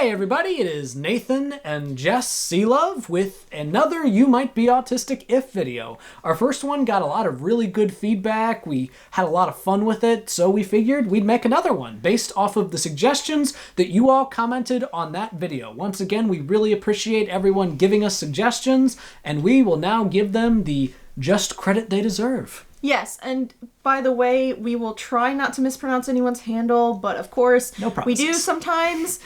Hey everybody, it is Nathan and Jess Selove with another You Might Be Autistic If video. Our first one got a lot of really good feedback, we had a lot of fun with it, so we figured we'd make another one based off of the suggestions that you all commented on that video. Once again, we really appreciate everyone giving us suggestions, and we will now give them the just credit they deserve. Yes, and by the way, we will try not to mispronounce anyone's handle, but of course, No we do promises. sometimes.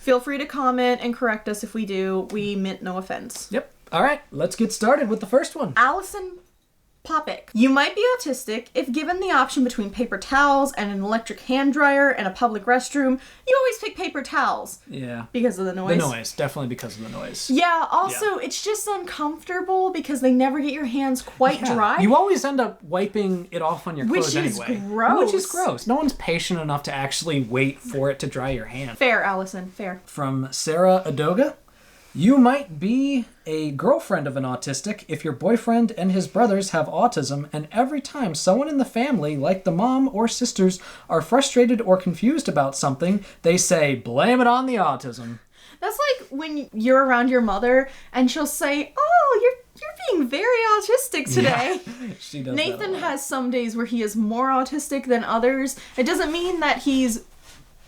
Feel free to comment and correct us if we do. We meant no offense. Yep. All right, let's get started with the first one. Allison Popick. You might be autistic if given the option between paper towels and an electric hand dryer and a public restroom. You always pick paper towels. Yeah. Because of the noise. The noise, definitely because of the noise. Yeah, also, it's just uncomfortable because they never get your hands quite dry. You always end up wiping it off on your clothes Which is anyway. gross. Which is gross. No one's patient enough to actually wait for it to dry your hand. Fair, Allison, fair. From Sarah Adoga. You might be a girlfriend of an autistic if your boyfriend and his brothers have autism, and every time someone in the family, like the mom or sisters, are frustrated or confused about something, they say, blame it on the autism. That's like when you're around your mother and she'll say, "Oh, you're being very autistic today." Yeah, she does Nathan that a lot. has some days where he is more autistic than others. It doesn't mean that he's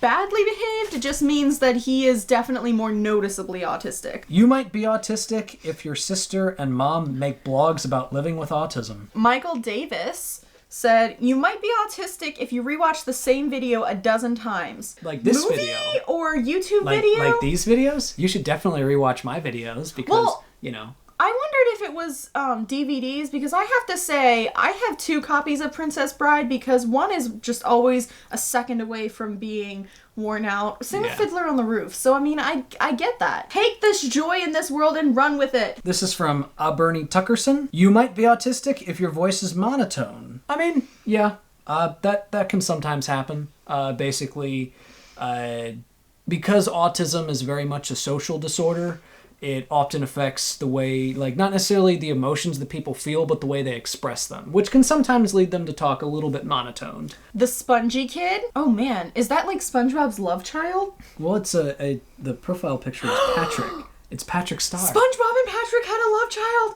badly behaved, it just means that he is definitely more noticeably autistic. You might be autistic if your sister and mom make blogs about living with autism. Michael Davis said, you might be autistic if you rewatch the same video a dozen times. Like this Movie video. or YouTube video? Like these videos? You should definitely rewatch my videos because, Well, you know. I wondered if it was DVDs, because I have to say, I have 2 copies of Princess Bride because one is just always a second away from being worn out. Same with Yeah. Fiddler on the Roof. So, I mean, I get that. Take this joy in this world and run with it. This is from Bernie Tuckerson. You might be autistic if your voice is monotone. I mean, yeah, that can sometimes happen. Basically, because autism is very much a social disorder, it often affects the way, like, not necessarily the emotions that people feel, but the way they express them, which can sometimes lead them to talk a little bit monotoned. The Spongy Kid? Oh man, is that like SpongeBob's love child? Well, it's the profile picture is Patrick. It's Patrick Star. SpongeBob and Patrick had a love child?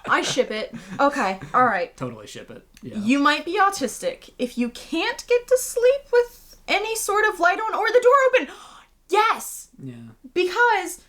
I ship it. Okay, alright. Totally ship it. Yeah. You might be autistic if you can't get to sleep with any sort of light on or the door open. Yes! Yeah. Because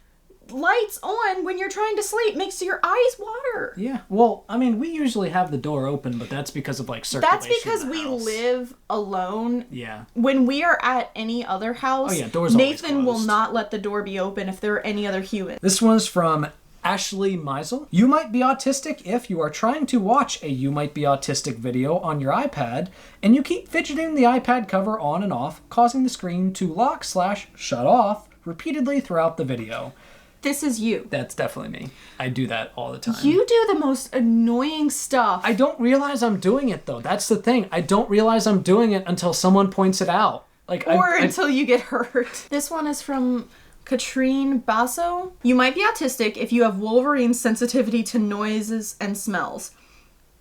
lights on when you're trying to sleep makes your eyes water. Yeah. Well, I mean, we usually have the door open, but that's because of like circulation. That's because in the we house. live alone. Yeah. When we are at any other house, Oh, yeah, door's always Nathan will closed. not let the door be open if there are any other humans. This one's from Ashley Meisel. You might be autistic if you are trying to watch a You Might Be Autistic video on your iPad and you keep fidgeting the iPad cover on and off, causing the screen to lock/shut off repeatedly throughout the video. This is you. That's definitely me. I do that all the time. You do the most annoying stuff. I don't realize I'm doing it though. That's the thing. I don't realize I'm doing it until someone points it out. Like Or until you get hurt. This one is from Katrine Basso. You might be autistic if you have Wolverine's sensitivity to noises and smells.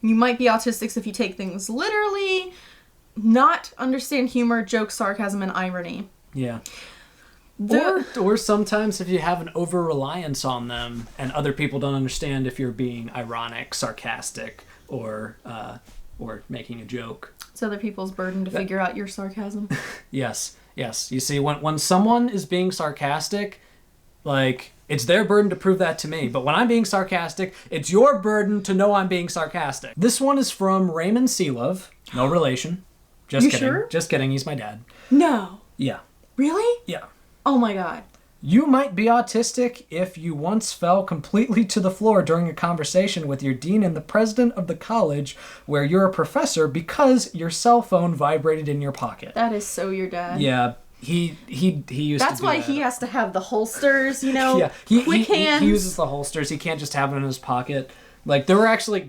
You might be autistic if you take things literally, not understand humor, jokes, sarcasm, and irony. Yeah. Or sometimes if you have an over-reliance on them and other people don't understand if you're being ironic, sarcastic, or making a joke. It's other people's burden to figure out your sarcasm. Yes. You see, when someone is being sarcastic, like, it's their burden to prove that to me. But when I'm being sarcastic, it's your burden to know I'm being sarcastic. This one is from Raymond Selove. No relation. Just You kidding. sure? Just kidding. He's my dad. No. Yeah. Really? Yeah. Oh my god. You might be autistic if you once fell completely to the floor during a conversation with your dean and the president of the college where you're a professor because your cell phone vibrated in your pocket. That is so your dad. Yeah, he used to That's do why that. he has to have the holsters, you know? Yeah, quick hands. he uses the holsters. He can't just have it in his pocket. Like, there were actually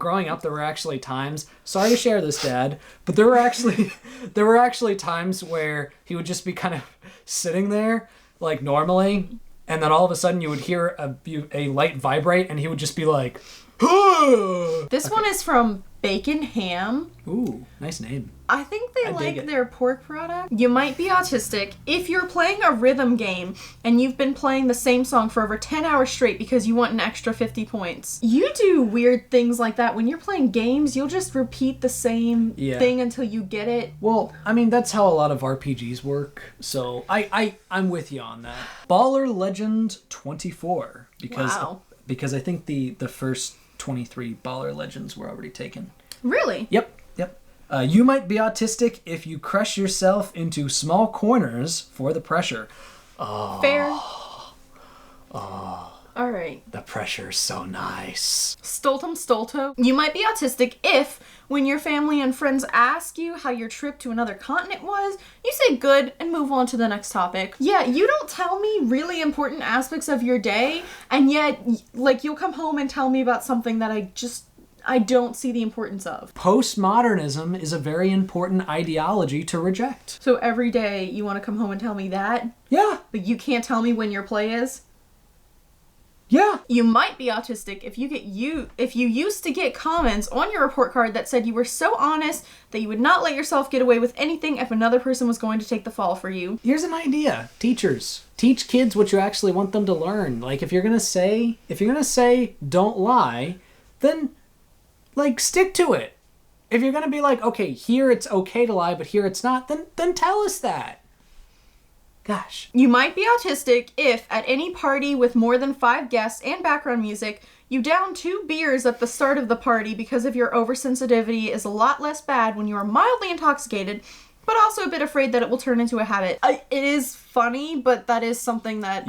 times, sorry to share this, Dad, but there were actually times where he would just be kind of sitting there, like, normally, and then all of a sudden you would hear a light vibrate, and he would just be like, This one is from Bacon Ham. Ooh, nice name. I think they I dig like it. their pork product. You might be autistic if you're playing a rhythm game and you've been playing the same song for over 10 hours straight because you want an extra 50 points. You do weird things like that. When you're playing games, you'll just repeat the same thing until you get it. Well, I mean, that's how a lot of RPGs work, so I'm with you on that. Baller Legend 24, because I think the first 23 Baller Legends were already taken. Really? Yep. You might be autistic if you crush yourself into small corners for the pressure. Fair. All right. The pressure's so nice. Stultum stulto. You might be autistic if, when your family and friends ask you how your trip to another continent was, you say good and move on to the next topic. Yeah, you don't tell me really important aspects of your day, and yet, like, you'll come home and tell me about something that I don't see the importance of. Postmodernism is a very important ideology to reject. So every day you want to come home and tell me that, Yeah. but you can't tell me when your play is? Yeah. You might be autistic if you used to get comments on your report card that said you were so honest that you would not let yourself get away with anything if another person was going to take the fall for you. Here's an idea. Teachers, teach kids what you actually want them to learn. Like, if you're gonna say don't lie, then, like, stick to it. If you're gonna be like, okay, here it's okay to lie, but here it's not, then tell us that. Gosh. You might be autistic if, at any party with more than 5 guests and background music, you down 2 beers at the start of the party because of your oversensitivity is a lot less bad when you are mildly intoxicated, but also a bit afraid that it will turn into a habit. It is funny, but that is something that...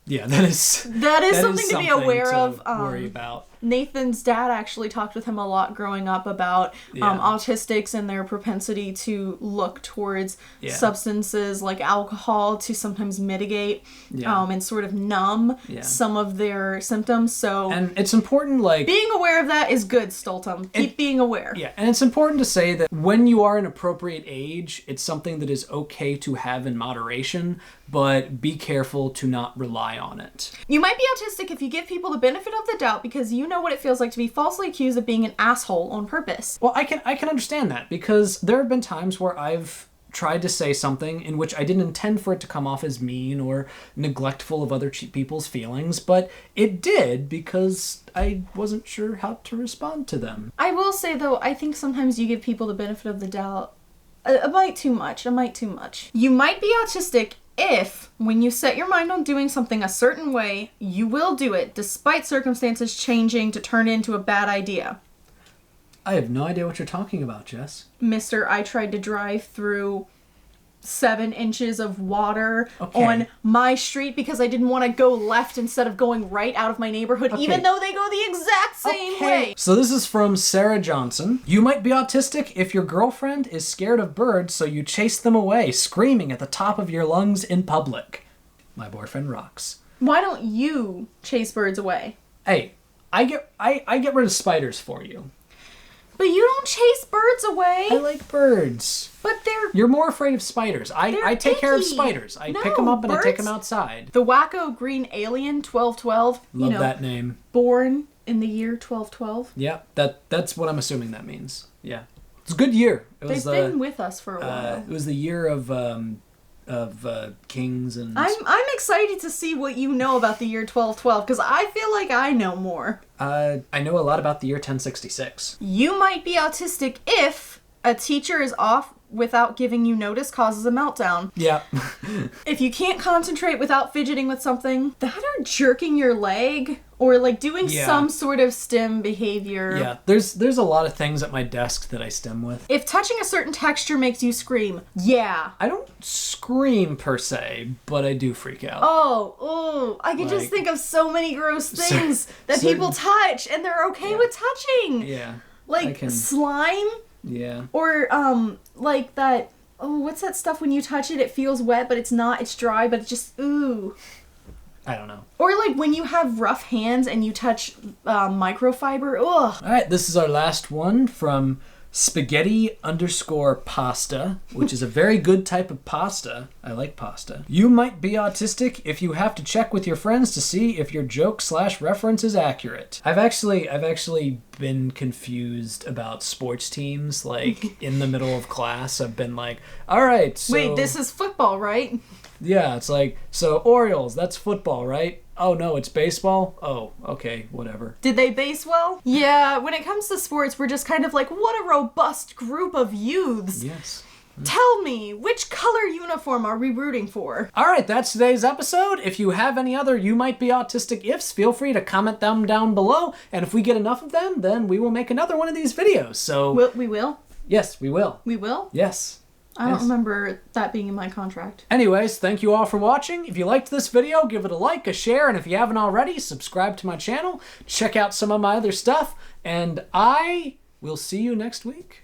Yeah, that is something to be aware of. Worry about. Nathan's dad actually talked with him a lot growing up about autistics and their propensity to look towards substances like alcohol to sometimes mitigate and sort of numb some of their symptoms. So, and it's important, like, being aware of that is good, Stultum. Keep being aware. Yeah, and it's important to say that when you are an appropriate age, it's something that is okay to have in moderation, but be careful to not rely on it. You might be autistic if you give people the benefit of the doubt because you know what it feels like to be falsely accused of being an asshole on purpose. Well, I can understand that, because there have been times where I've tried to say something in which I didn't intend for it to come off as mean or neglectful of other people's feelings, but it did because I wasn't sure how to respond to them. I will say, though, I think sometimes you give people the benefit of the doubt a mite too much. You might be autistic if, when you set your mind on doing something a certain way, you will do it, despite circumstances changing to turn it into a bad idea. I have no idea what you're talking about, Jess. Mister, I tried to drive through 7 inches of water on my street because I didn't want to go left instead of going right out of my neighborhood, even though they go the exact same way. So this is from Sarah Johnson. You might be autistic if your girlfriend is scared of birds, so you chase them away, screaming at the top of your lungs in public. My boyfriend rocks. Why don't you chase birds away? Hey, I get rid of spiders for you. But you don't chase birds away. I like birds. But You're more afraid of spiders. I take care of spiders. I pick them up and I take them outside. The Wacko Green Alien 1212. Love that name. Born in the year 1212. Yeah, that's what I'm assuming that means. Yeah. It's a good year. They've been with us for a while. It was the year of kings and... I'm excited to see what you know about the year 1212, because I feel like I know more. I know a lot about the year 1066. You might be autistic if a teacher is off without giving you notice causes a meltdown. Yeah. If you can't concentrate without fidgeting with something, that or jerking your leg, or like doing some sort of stim behavior. Yeah, there's a lot of things at my desk that I stim with. If touching a certain texture makes you scream, yeah. I don't scream per se, but I do freak out. I can just think of so many gross things that people touch and they're okay with touching. Yeah. Like slime. Yeah. Or like that, what's that stuff when you touch it, it feels wet but it's not, it's dry, but it's just ooh. I don't know. Or like when you have rough hands and you touch microfiber, ugh. Alright, this is our last one from spaghetti_pasta, which is a very good type of pasta. I like pasta. You might be autistic if you have to check with your friends to see if your joke/reference is accurate. I've actually been confused about sports teams. Like in the middle of class, I've been like, all right, so... Wait, this is football, right? Yeah, it's like, so Orioles, that's football, right? Oh no, it's baseball? Oh, okay, whatever. Did they base well? Yeah, when it comes to sports, we're just kind of like, what a robust group of youths. Yes. Tell me, which color uniform are we rooting for? All right, that's today's episode. If you have any other You Might Be Autistic Ifs, feel free to comment them down below. And if we get enough of them, then we will make another one of these videos. So We will? Yes, we will. We will? Yes. I don't remember that being in my contract. Anyways, thank you all for watching. If you liked this video, give it a like, a share, and if you haven't already, subscribe to my channel. Check out some of my other stuff, and I will see you next week.